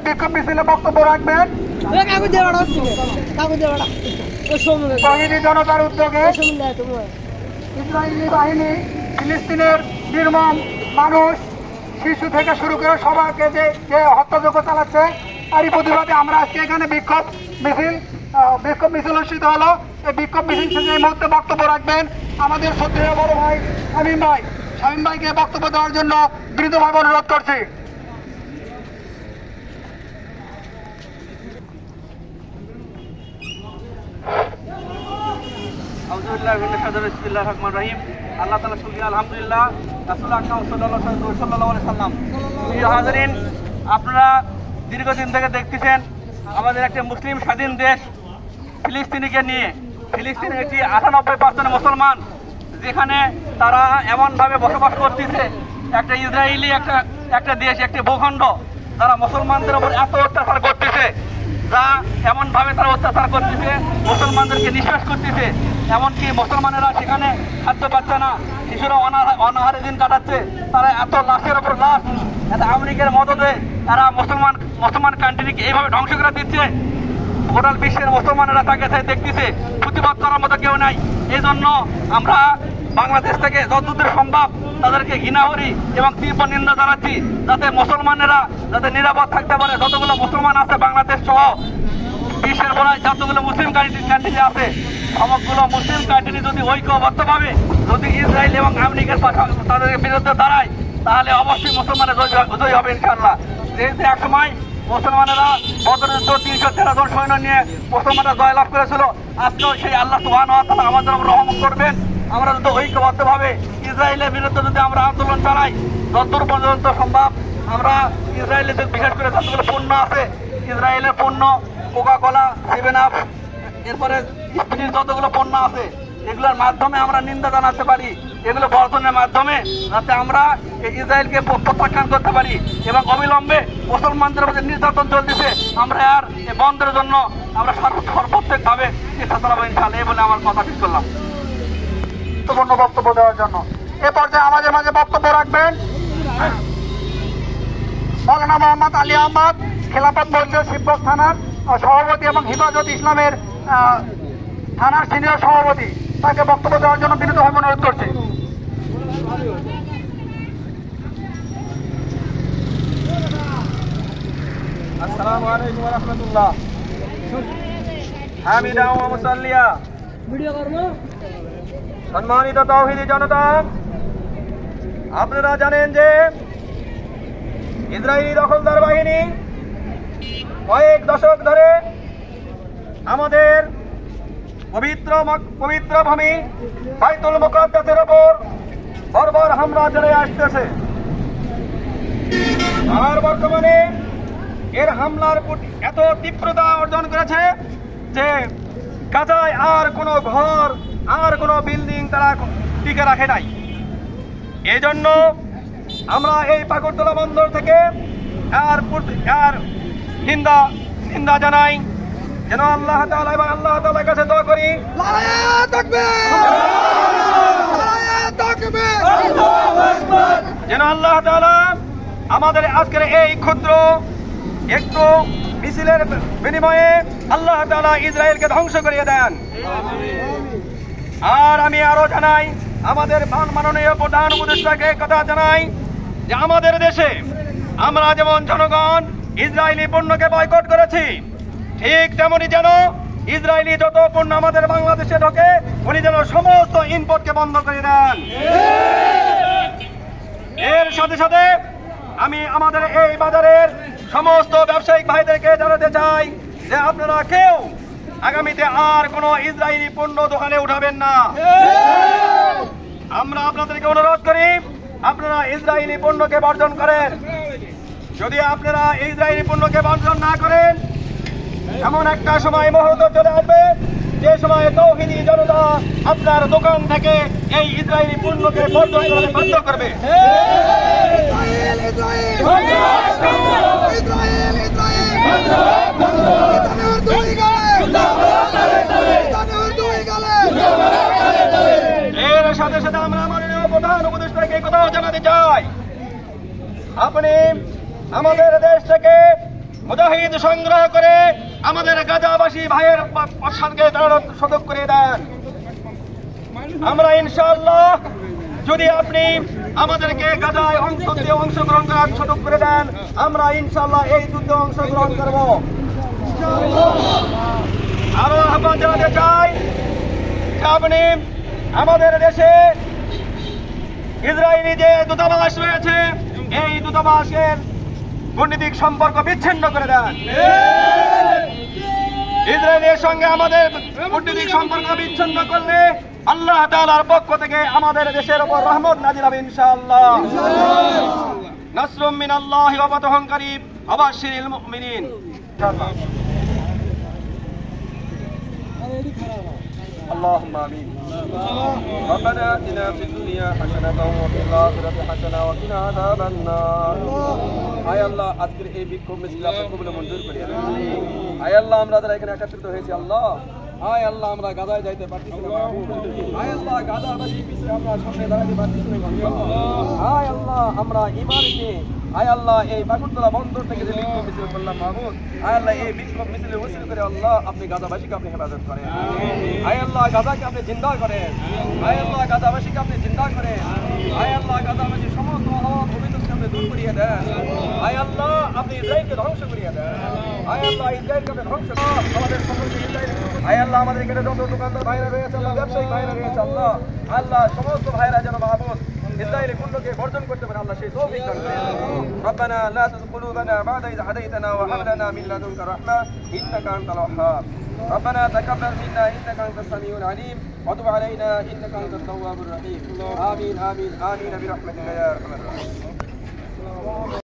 বিক্ষোভ মিছিলে বক্তব্য রাখবেন শহীদ জনতার উদ্যোগে ইসরায়েলি বাহিনী ফিলিস্তিনের নির্মম মানুষ শিশু থেকে শুরু করে সবাইকে যে হত্যাযজ্ঞ চালাচ্ছে তারই প্রতিবাদে আমরা আজকে এখানে বিক্ষোভ মিছিল অনুষ্ঠিত হলো। এই বিক্ষোভ মিছিল শেষে এই মুহূর্তে বক্তব্য রাখবেন আমাদের শ্রদ্ধেয় বড় ভাই শামীম ভাইকে বক্তব্য দেওয়ার জন্য বিনীতভাবে অনুরোধ করছি। আল্লাহ তাআলা শুকরিয়া আলহামদুলিল্লাহ রাসূল আকরাম সাল্লাল্লাহু আলাইহি সাল্লাম। হাজিরিন, আপনারা দীর্ঘদিন থেকে দেখতেছেন আমাদের একটা মুসলিম স্বাধীন দেশ ফিলিস্তিনিকে নিয়ে, ফিলিস্তিনে একটি 98% মুসলমান, যেখানে তারা এমনভাবে বসবাস করতেছে, একটা ইসরায়েলি একটা দেশ, একটি ভূখণ্ড, তারা মুসলমানদের উপর এত অত্যাচার করতেছে, যা এমনভাবে তারা অত্যাচার করতেছে, মুসলমানদেরকে নিঃশ্বাস করতেছে। এমনকি মুসলমানেরা সেখানে খাদ্য পাচ্ছে না, শিশুরা অনাহারে দিন কাটাচ্ছে। তারা এত লাশের ওপর লাশ, এত আমেরিকার মদদে তারা মুসলমান কান্ট্রিকে এইভাবে ধ্বংস করে দিচ্ছে। গোটা বিশ্বের মুসলমানেরা তাকে দেখতেছে, প্রতিবাদ করার মতো কেউ নাই। এই জন্য আমরা বাংলাদেশ থেকে যতদূর সম্ভব তাদেরকে ঘৃণা করি এবং তীব্র নিন্দা জানাচ্ছি, যাতে মুসলমানেরা যাতে নিরাপদ থাকতে পারে। যতগুলো মুসলমান আছে বাংলাদেশ সহ বিশ্বের বলায় যতগুলো মুসলিম কান্ট্রি আছে, সবগুলো মুসলিম কান্ট্রি যদি ঐক্যবদ্ধভাবে যদি ইসরায়েল এবং আমেরিকার তাদের বিরুদ্ধে দাঁড়ায়, তাহলে অবশ্যই মুসলমানের জয় হবে ইনশাআল্লাহ। যেহেতু এক সময় মুসলমানেরা বদর যুদ্ধ 313 জন সৈন্য নিয়ে মুসলমানরা জয়লাভ করেছিল, আজকেও সেই আল্লাহ সুবহানাহু ওয়া তাআলা আমাদের উপর রহমত করবেন। আমরা যদি ঐক্যবদ্ধভাবে ইসরায়েলের বিরুদ্ধে যদি আমরা আন্দোলন চালাই, যতদূর পর্যন্ত সম্ভব আমরা ইসরায়েলের বিশেষ করে যতগুলো পণ্য আছে, ইসরায়েলের পণ্য, কোকা-কোলা, 7-আপ, এরপরে স্প্রিট, যতগুলো পণ্য আছে, এগুলোর মাধ্যমে আমরা নিন্দা জানাতে পারি, এগুলো বর্জনের মাধ্যমে যাতে আমরা ইসরায়েলকে প্রত্যাখ্যান করতে পারি। এবং অবিলম্বে মুসলমানদের উপর নির্যাতন চলতেছে, আমরা আর এই বন্ধের জন্য আমরা সর্বপ্রত্যেকভাবে চেষ্টা চালাবো ইনশাআল্লাহ। এই বলে আমার কথা ঠিক করলাম। গুরুত্বপূর্ণ বক্তব্য দেওয়ার জন্য এ পর্যায়ে আমাদের মাঝে বক্তব্য রাখবেন মৌলানা মোহাম্মদ আলী আহমদ, খেলাফত মজলিস শিবগঞ্জ থানার সভাপতি এবং হিফাজত ইসলামের থানার সিনিয়র সভাপতি। তাকে বক্তব্য দেওয়ার জন্য বিনীতভাবে অনুরোধ করছি। আসসালামু আলাইকুম ওয়া রাহমাতুল্লাহ। হামিদা ওয়া মুসাল্লিয়া। ভিডিও করব। সম্মানিত তাওহীদি জনতা, আপনারা জানেন যে ইসরায়েলি দখলদার বাহিনী কয়েক দশক ধরে আমাদের পবিত্র ভূমি বাইতুল মুকাদ্দাসের ওপর বর্বর হামলা চালিয়ে আসতেছে। আর বর্তমানে এর হামলার এত তীব্রতা অর্জন করেছে যে গাজায় আর কোনো ঘর, আর কোনো বিল্ডিং তারা টিকে রাখে নাই। এই জন্য আমরা এই পাগড়তলা বন্দর থেকে আর নিন্দা জানাই, যেন আল্লাহ তাআলা এবং আল্লাহ তাআলার কাছে দোয়া করি যেন আল্লাহ তাআলা আমাদের আজকের এই ক্ষুদ্র একটু মিছিলের বিনিময়ে আল্লাহ তাআলা ইসরায়েলকে ধ্বংস করিয়ে দেন। আর আমি আরো জানাই, আমাদের মাননীয় প্রধান উপদেষ্টাকে কথা জানাই যে আমাদের দেশে আমরা যেমন জনগণ ইসরায়েলি পণ্যকে বয়কট করেছি, ঠিক তেমনি যেন ইসরায়েলি যত পণ্য আমাদের বাংলাদেশে ঢোকে উনি যেন সমস্ত ইম্পোর্টকে বন্ধ করে দেন। এর সাথে সাথে আমি আমাদের এই বাজারের সমস্ত ব্যবসায়িক ভাইদেরকে জানাতে চাই যে আপনারা কেউ আগামীতে আর কোনো ইসরায়েলি পণ্য দোকানে উঠাবেন না। আমরা আপনাদেরকে অনুরোধ করি আপনারা ইসরায়েলি পণ্যকে বর্জন করেন। যদি আপনারা ইসরায়েলি পণ্যকে বর্জন না করেন, এমন একটা সময় মুহূর্ত চলে আসবে যে সময় তাওহীদি জনতা আপনার দোকান থেকে এই ইসরায়েলি পণ্যকে বর্জন করতে বাধ্য করবে। এর সাথে সাথে আমরা মাননীয় প্রধান উপদেষ্টাকে কথাও জানাতে চাই, আপনি আমাদের দেশ থেকে মুজাহিদ সংগ্রহ করে আমাদের গাজাবাসী ভাইয়ের পাশানকে দাঁড়ানোর সুযোগ করে দেন। আমরা ইনশাআল্লাহ যদি আপনি আমাদেরকে গাজায় অংশগ্রহণ করার সুযোগ করে দেন, আমরা ইনশাআল্লাহ এই যুদ্ধে অংশগ্রহণ করব। আরো আহ্বান জানাতে চাই যে আপনি আমাদের দেশে ইসরায়েলি যে দূতাবাস রয়েছে এই দূতাবাসের কূটনীতিক সম্পর্ক বিচ্ছিন্ন করে দেন। ইসরায়েলের সঙ্গে আমাদের কূটনীতিক সম্পর্ক বিচ্ছিন্ন করলে আল্লাহ তাআলার পক্ষ থেকে আমাদের দেশের উপর রহমত নাজিল হবে ইনশাআল্লাহ। নাসরুম মিনাল্লাহি ওয়া ফাতহুন কারীব ওয়া বাশশিরিল মুমিনিন। اللهم آمين. ربنا آتنا في الدنيا حسنة وفي الآخرة حسنة وقنا عذاب النار. আয় আল্লাহ আজকের এই বিক্ষোভ মিছিল আপনি কবুল মঞ্জুর করিয়া নেন। আয় আল্লাহ আমরা যারা এখানে একত্রিত হয়েছি আল্লাহ, আয় আল্লাহ আমরা গাজায় যাইতে পারতেছি না। আয় আল্লাহ গাজাবাসী পিছনে আমরা সামনে দাঁড়াতে পারতেছি না। আয় আল্লাহ আমরা ঈমান নিয়ে আয় আল্লাহ এই বাকুরতলা বন্দর থেকে যে বিক্ষোভ মিছিল করলাম মাহমুদ, আয় আল্লাহ এই বিক্ষোভ মিছিলে ওসিল করে আল্লাহ আপনি গাজাবাসীকে আপনি হেফাজত করেন। আয় আল্লাহ গাজাকে আপনি জিন্দা করেন। আয় আল্লাহ গাজাবাসীকে আপনি জিন্দা করেন। আয় আল্লাহ গাজাবাসীর সমস্ত অভাব ভবিষ্যৎকে আপনি দূর করিয়ে দেন। আয় আল্লাহ আপনি ইসরায়েলকে ধ্বংস করিয়ে দেন। আয় আল্লাহ ইসরায়েলকে আপনি ধ্বংস করেন। আমাদের সকলকে ইসরায়েল, আয় আল্লাহ আমাদের এখানে যত দোকানদার ভাইরা রয়েছে আল্লাহ, ব্যবসায়িক ভাইরা রয়েছে আল্লাহ, আল্লাহ সমস্ত ভাইরা যেন মাহমুদ ইসরায়েলের কুণ্ডকে বর্জন করতে পারে আল্লাহ সেই তৌফিক দান করেন। ربنا لا تزغ قلوبنا بعد إذ هديتنا وهب لنا من لدنك رحمة إنك أنت الوهاب. ربنا تقبل منا إنك أنت السميع العليم وتب علينا إنك أنت التواب الرحيم. آمين آمين آمين برحمتك يا أرحم الراحمين.